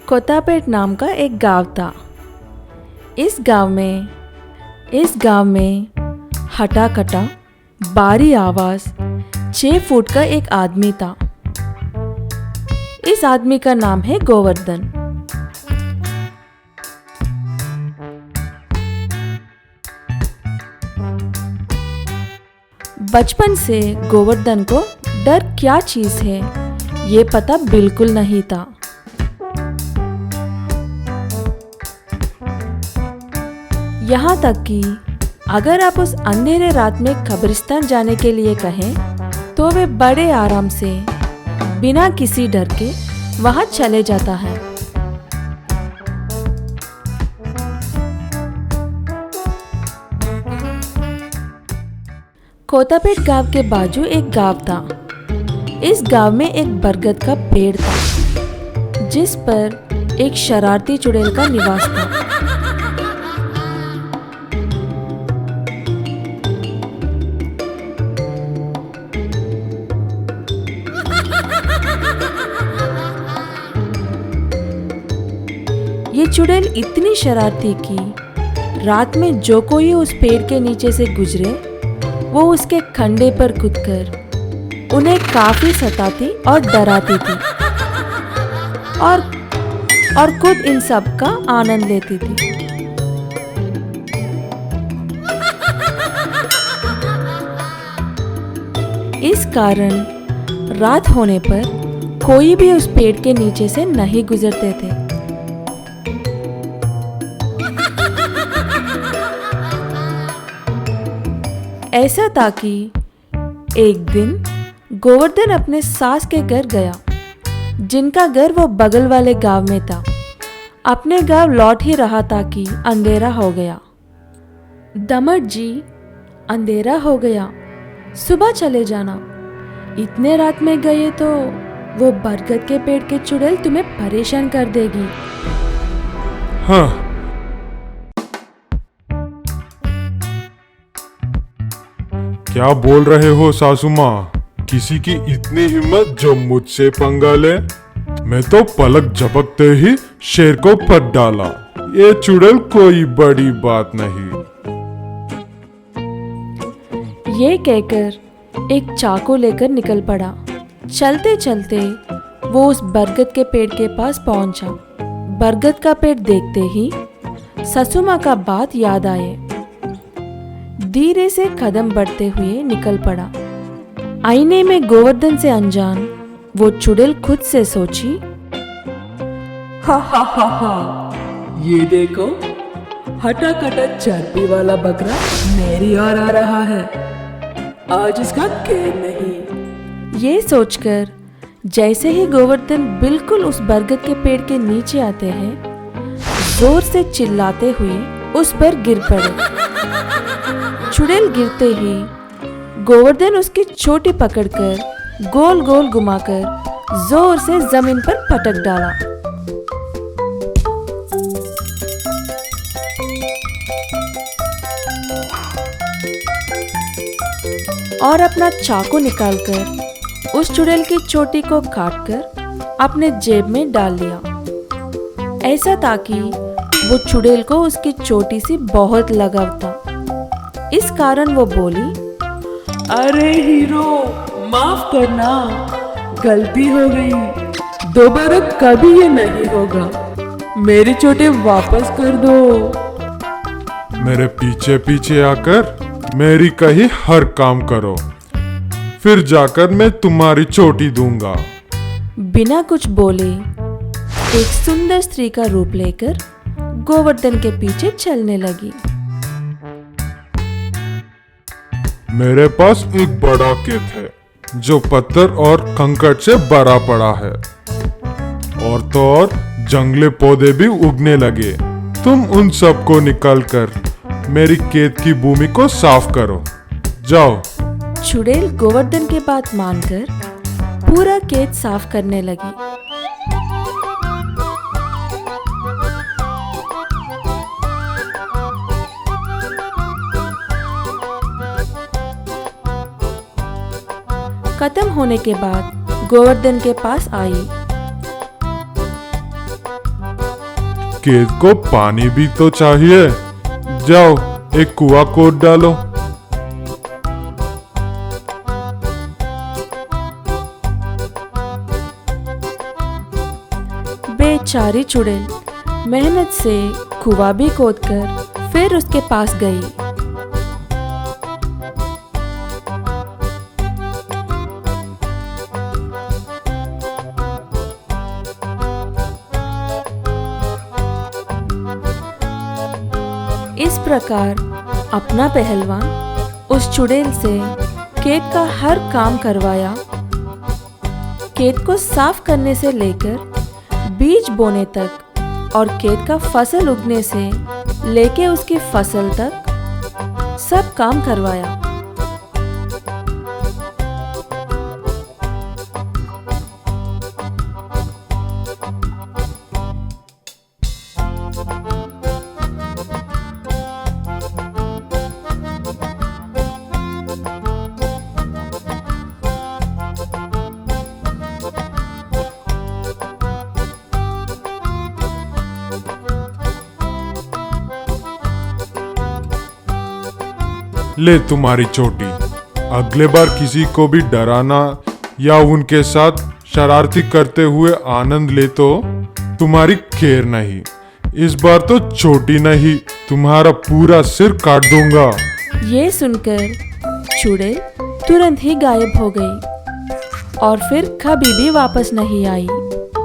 कोतापेट नाम का एक गांव था। इस गांव में हटा कटा बारी आवाज 6 फुट का एक आदमी था। इस आदमी का नाम है गोवर्धन। बचपन से गोवर्धन को डर क्या चीज है ये पता बिल्कुल नहीं था। यहाँ तक कि अगर आप उस अंधेरे रात में कब्रिस्तान जाने के लिए कहें तो वे बड़े आराम से बिना किसी डर के वहां चले जाता है। कोतापेट गांव के बाजू एक गांव था। इस गांव में एक बरगद का पेड़ था जिस पर एक शरारती चुड़ैल का निवास था। ये चुड़ैल इतनी शरारती कि रात में जो कोई उस पेड़ के नीचे से गुजरे वो उसके खंडे पर कूदकर उन्हें काफी सताती और डराती थी और खुद इन सब का आनंद लेती थी। इस कारण रात होने पर कोई भी उस पेड़ के नीचे से नहीं गुजरते थे। ऐसा था कि एक दिन गोवर्धन अपने सास के घर गया, जिनका घर वो बगल वाले गांव में था। अपने गांव लौट ही रहा था कि अंधेरा हो गया। दमट जी, अंधेरा हो गया, सुबह चले जाना। इतने रात में गए तो वो बरगद के पेड़ के चुड़ैल तुम्हें परेशान कर देगी। हाँ, क्या बोल रहे हो सासू माँ? किसी की इतनी हिम्मत जो मुझसे पंगा ले? मैं तो पलक झपकते ही शेर को पट डाला। ये चुड़ैल कोई बड़ी बात नहीं। ये कहकर एक चाकू लेकर निकल पड़ा। चलते चलते वो उस बरगद के पेड़ के पास पहुंचा। बरगद का पेड़ देखते ही ससु माँ का बात याद आए। धीरे से कदम बढ़ते हुए निकल पड़ा। आईने में गोवर्धन से अनजान वो चुड़ैल खुद से सोची, हा हा हा हा, ये देखो, हटा कटा चर्बी वाला बकरा मेरी ओर आ रहा है। आज इसका खैर नहीं। ये सोचकर जैसे ही गोवर्धन बिल्कुल उस बरगद के पेड़ के नीचे आते हैं, जोर से चिल्लाते हुए उस पर गिर पड़े। चुड़ैल गिरते ही गोवर्धन उसकी चोटी पकड़कर गोल गोल घुमाकर जोर से जमीन पर पटक डाला। और अपना चाकू निकालकर उस चुड़ैल की चोटी को काटकर अपने जेब में डाल लिया। ऐसा था कि वो चुड़ैल को उसकी चोटी से बहुत लगाव था। इस कारण वो बोली, अरे हीरो, माफ करना, गलती हो गई। दोबारा कभी ये नहीं होगा। मेरी चोटी वापस कर दो। मेरे पीछे पीछे आकर मेरी कही हर काम करो, फिर जाकर मैं तुम्हारी चोटी दूंगा। बिना कुछ बोले एक सुंदर स्त्री का रूप लेकर गोवर्धन के पीछे चलने लगी। मेरे पास एक बड़ा खेत है जो पत्थर और कंकड़ से भरा पड़ा है। और तो और जंगली पौधे भी उगने लगे। तुम उन सबको निकालकर मेरी खेत की भूमि को साफ करो। जाओ। चुड़ैल गोवर्धन की बात मानकर पूरा खेत साफ करने लगी। खत्म होने के बाद गोवर्धन के पास आई। केद को पानी भी तो चाहिए। जाओ एक कुआं खोद डालो। बेचारी चुड़ैल मेहनत से कुआं भी खोदकर फिर उसके पास गई। इस प्रकार अपना पहलवान उस चुड़ैल से खेत का हर काम करवाया। खेत को साफ करने से लेकर बीज बोने तक और खेत का फसल उगने से लेके उसकी फसल तक सब काम करवाया। ले तुम्हारी चोटी। अगले बार किसी को भी डराना या उनके साथ शरारती करते हुए आनंद ले तो तुम्हारी खैर नहीं। इस बार तो चोटी नहीं, तुम्हारा पूरा सिर काट दूंगा। ये सुनकर चुड़ैल तुरंत ही गायब हो गई और फिर कभी भी वापस नहीं आई।